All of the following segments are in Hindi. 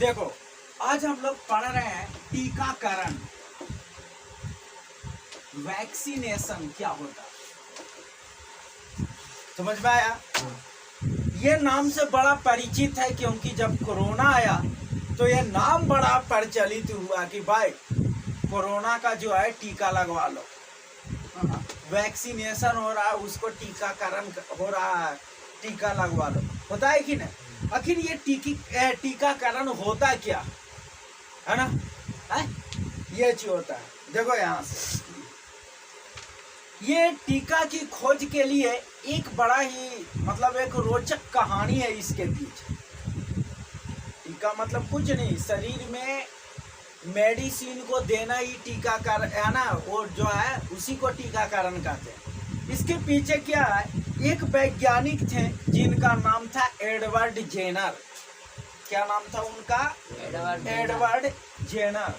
देखो, आज हम लोग पढ़ रहे हैं टीकाकरण, वैक्सीनेशन क्या होता है। समझ में आया? ये नाम से बड़ा परिचित है क्योंकि जब कोरोना आया तो ये नाम बड़ा प्रचलित हुआ कि भाई कोरोना का जो है टीका लगवा लो, वैक्सीनेशन हो रहा है, उसको टीकाकरण हो रहा है, टीका लगवा लो। होता है कि नहीं? आखिर ये टीकाकरण होता क्या है ना? है? ये चीज होता है। देखो यहाँ से ये टीका की खोज के लिए एक बड़ा ही एक रोचक कहानी है इसके पीछे। टीका मतलब कुछ नहीं, शरीर में मेडिसिन को देना ही टीकाकरण है ना, वो जो है उसी को टीकाकरण कहते हैं। इसके पीछे क्या है, एक वैज्ञानिक थे जिनका नाम था एडवर्ड जेनर। क्या नाम था उनका? Edward Jenner.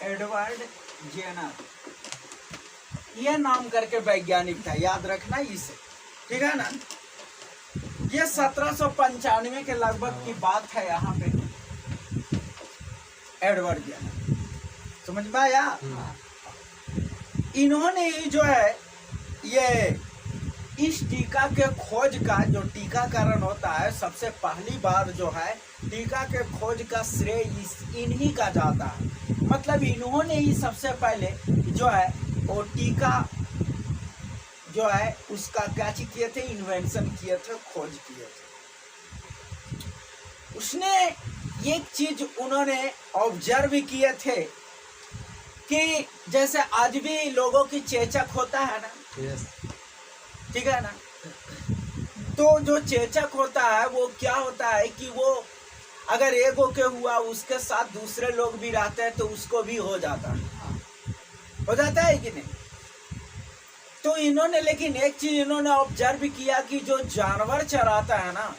एडवर्ड जेनर ये नाम करके वैज्ञानिक था, याद रखना इसे, ठीक है ना। ये 1795 के लगभग की बात है यहाँ पे। एडवर्ड जेनर, समझ में आया? इन्होंने जो है ये इस टीका के खोज का, जो टीकाकरण होता है, सबसे पहली बार जो है टीका के खोज का श्रेय इन्हीं का जाता है। मतलब इन्होंने ही सबसे पहले जो है वो टीका जो है उसका क्या किए थे, इन्वेंशन किए थे, खोज किए थे। उसने एक चीज उन्होंने ऑब्जर्व किए थे कि जैसे आज भी लोगों की चेचक होता है ना, ठीक है ना, तो जो चेचक होता है वो क्या होता है कि वो अगर एक के हुआ उसके साथ दूसरे लोग भी रहते हैं तो उसको भी हो जाता है कि नहीं? तो इन्होंने, लेकिन एक चीज इन्होंने ऑब्जर्व किया कि जो जानवर चराता है ना,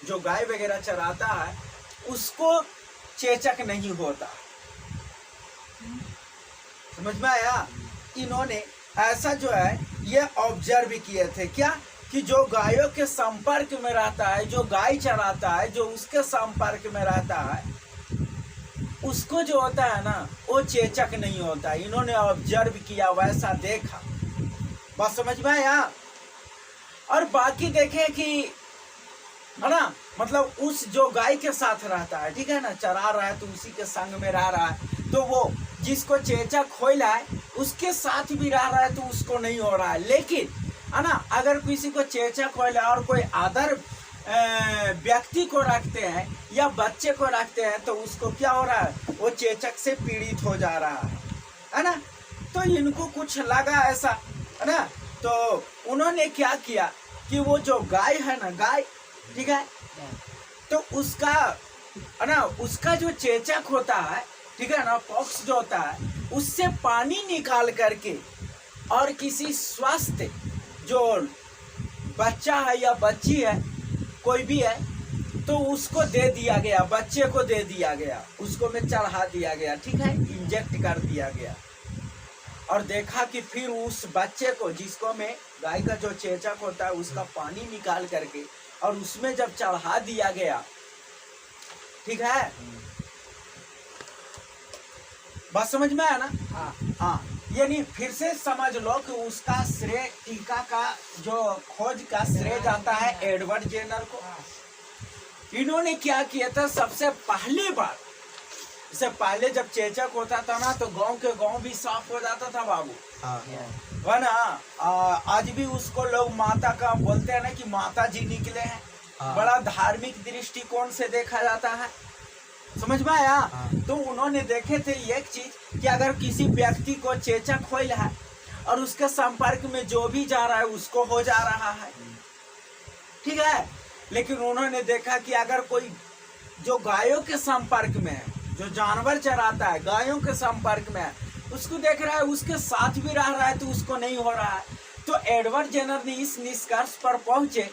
जो गाय वगैरह चराता है, उसको चेचक नहीं होता। समझ में आया? इन्होंने ऐसा जो है ये ऑब्जर्व किए थे, क्या कि जो गायों के संपर्क में रहता है, जो गाय चराता है, जो उसके संपर्क में रहता है, उसको जो होता है ना वो चेचक नहीं होता। इन्होंने ऑब्जर्व किया, वैसा देखा, बात समझ में आया? और बाकी देखे कि है ना, मतलब उस जो गाय के साथ रहता है, ठीक है ना, चरा रहा है तो उसी के संग में रह रहा है, तो वो जिसको चेचक होइला है उसके साथ भी रह रहा है तो उसको नहीं हो रहा है। लेकिन है ना, अगर किसी को चेचक होइला और कोई अदर व्यक्ति को रखते हैं या बच्चे को रखते हैं तो उसको क्या हो रहा है, वो चेचक से पीड़ित हो जा रहा है ना। तो इनको कुछ लगा ऐसा, है ना, तो उन्होंने क्या किया कि वो जो गाय है ना, गाय, ठीक है, तो उसका है ना, उसका जो चेचक होता है, ठीक है ना, पॉक्स जो होता है, उससे पानी निकाल करके और किसी स्वस्थ जो बच्चा है या बच्ची है, कोई भी है, तो उसको दे दिया गया, बच्चे को दे दिया गया, उसको में चढ़ा दिया गया, ठीक है, इंजेक्ट कर दिया गया। और देखा कि फिर उस बच्चे को, जिसको में गाय का जो चेचक होता है, उसका पानी निकाल करके और उसमें जब चढ़ा दिया गया, ठीक है, बात समझ में आया ना? हाँ, यानी फिर से समझ लो कि उसका श्रेय, टीका का जो खोज का श्रेय जाता है एडवर्ड जेनर को। इन्होंने क्या किया था, सबसे पहली बार, इससे पहले जब चेचक होता था ना तो गांव के गांव भी साफ हो जाता था बाबू, है ना। आज भी उसको लोग माता का बोलते हैं ना कि माता जी निकले हैं, बड़ा धार्मिक दृष्टिकोण से देखा जाता है। समझ में आया? तो उन्होंने देखे थे एक चीज कि अगर किसी व्यक्ति को चेचक होइल है और उसके संपर्क में जो भी जा रहा है उसको हो जा रहा है, ठीक है, लेकिन उन्होंने देखा कि अगर कोई जो गायों के संपर्क में है, जो जानवर चराता है गायों के संपर्क में है, उसको देख रहा है, उसके साथ भी रह रहा है तो उसको नहीं हो रहा है। तो एडवर्ड जेनर ने इस निष्कर्ष पर पहुंचे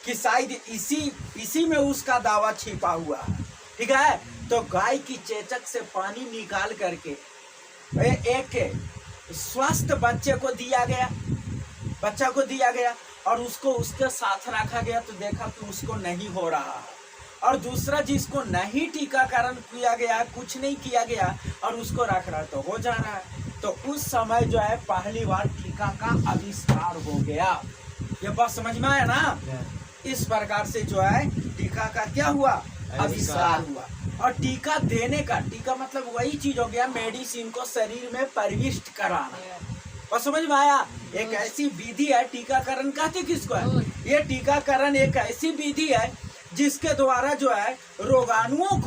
कि शायद इसी में उसका दावा छिपा हुआ है, ठीक है। तो गाय की चेचक से पानी निकाल करके एक स्वस्थ बच्चे को दिया गया, और उसको उसके साथ रखा गया तो देखा कि उसको नहीं हो रहा है, और दूसरा जिसको नहीं टीकाकरण किया गया, कुछ नहीं किया गया और उसको रख रहा है तो हो जा रहा है। तो उस समय जो है पहली बार टीका का आविष्कार हो गया। ये बात समझ में आया ना? इस प्रकार से जो है टीका का क्या हुआ, आविष्कार हुआ। और टीका देने का, टीका मतलब वही चीज हो गया मेडिसिन को शरीर में प्रविष्ट कराना। और समझ में आया? एक ऐसी विधि है, टीकाकरण कहते किसको है? ये टीकाकरण एक ऐसी विधि है जिसके द्वारा जो है रोगाणुओं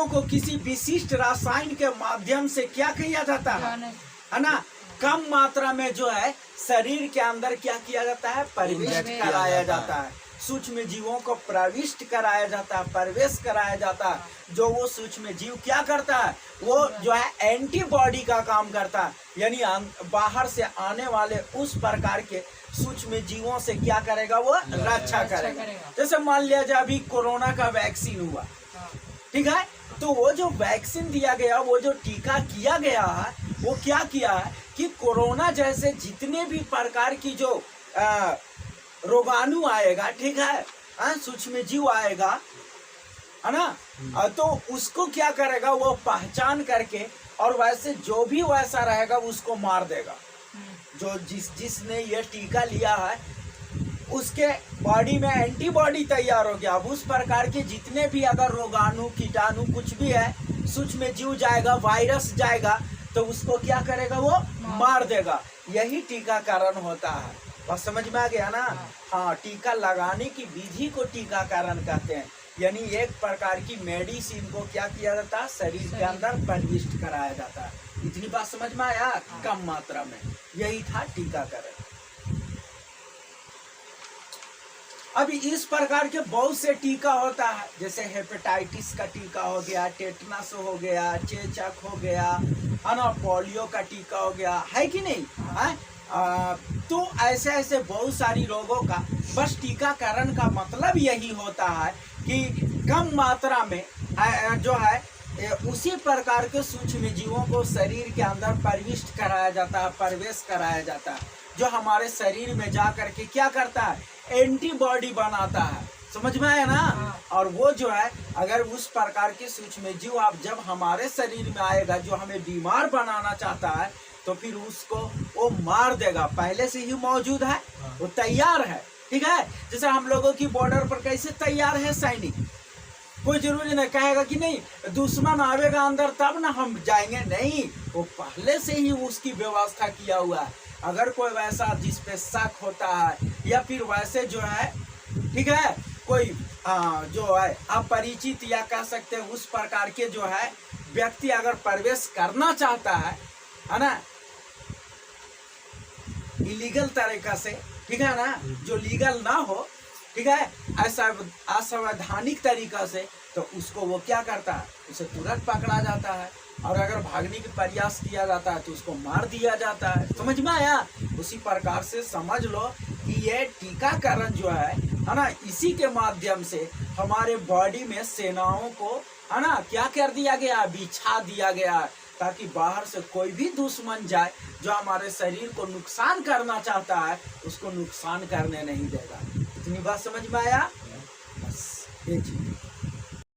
को किसी विशिष्ट रसायन के माध्यम से क्या किया जाता है ना, कम मात्रा में जो है शरीर के अंदर क्या किया जाता है, प्रविष्ट कराया जाता है। सूक्ष्म जीवों को प्रविष्ट कराया जाता है, प्रवेश कराया जाता है। जो वो सूक्ष्म जीव क्या करता है, वो जो है एंटीबॉडी का काम करता है, यानी बाहर से आने वाले उस प्रकार के सूक्ष्म जीवों से क्या करेगा, वो रक्षा करेगा। जैसे मान लिया जाए अभी कोरोना का वैक्सीन हुआ, ठीक है, तो वो जो वैक्सीन दिया गया, वो जो टीका किया गया है, वो क्या किया है कि कोरोना जैसे जितने भी प्रकार की जो रोगाणु आएगा, ठीक है, सूक्ष्म जीव आएगा, है ना, तो उसको क्या करेगा, वो पहचान करके और वैसे जो भी वैसा रहेगा उसको मार देगा। जो जिसने ये टीका लिया है उसके बॉडी में एंटीबॉडी तैयार हो गया। अब उस प्रकार के जितने भी अगर रोगाणु, कीटाणु कुछ भी है, सूक्ष्म जीव जाएगा, वायरस जाएगा, तो उसको क्या करेगा, वो मार देगा। यही टीकाकरण होता है। और समझ में आ गया ना? हाँ, टीका लगाने की विधि को टीकाकरण कहते हैं। यानी एक प्रकार की मेडिसिन को क्या किया जाता है, शरीर के अंदर प्रविष्ट कराया जाता है। इतनी बात समझ में आया? कम मात्रा में, यही था टीकाकरण। अभी इस प्रकार के बहुत से टीका होता है, जैसे हेपेटाइटिस का टीका हो गया, टेटनस हो गया, चेचक हो गया, है ना, पोलियो का टीका हो गया, है कि नहीं है? तो ऐसे ऐसे बहुत सारी रोगों का बस टीकाकरण का मतलब यही होता है कि कम मात्रा में जो है उसी प्रकार के सूक्ष्म जीवों को शरीर के अंदर प्रविष्ट कराया जाता है, प्रवेश कराया जाता है, जो हमारे शरीर में जा करके क्या करता है, एंटीबॉडी बनाता है। समझ में आया ना? और वो जो है अगर उस प्रकार के सूक्ष्म जीव आप जब हमारे शरीर में आएगा, जो हमें बीमार बनाना चाहता है, तो फिर उसको वो मार देगा। पहले से ही मौजूद है, वो तैयार है, ठीक है। जैसे हम लोगों की बॉर्डर पर कैसे तैयार है सैनिक, कोई जरूरी नहीं कहेगा कि नहीं दुश्मन आवेगा अंदर तब ना हम जाएंगे, नहीं, वो पहले से ही उसकी व्यवस्था किया हुआ है। अगर कोई वैसा जिस पे शक होता है या फिर वैसे जो है, ठीक है, कोई जो है अपरिचित या कह सकते हैं उस प्रकार के जो है व्यक्ति अगर प्रवेश करना चाहता है ना, इलीगल तरीका से, ठीक है ना, जो लीगल ना हो, ठीक है, ऐसा असंवैधानिक तरीका से, तो उसको वो क्या करता है, उसे तुरंत पकड़ा जाता है। और अगर भागने की प्रयास किया जाता है तो उसको मार दिया जाता है। समझ में आया? उसी प्रकार से समझ लो कि ये टीकाकरण जो है ना, इसी के माध्यम से हमारे बॉडी में सेनाओं को, है ना, क्या कर दिया गया, बिछा दिया गया, ताकि बाहर से कोई भी दुश्मन जाए जो हमारे शरीर को नुकसान करना चाहता है, उसको नुकसान करने नहीं देगा। इतनी बात समझ में आया? बस ये चीज।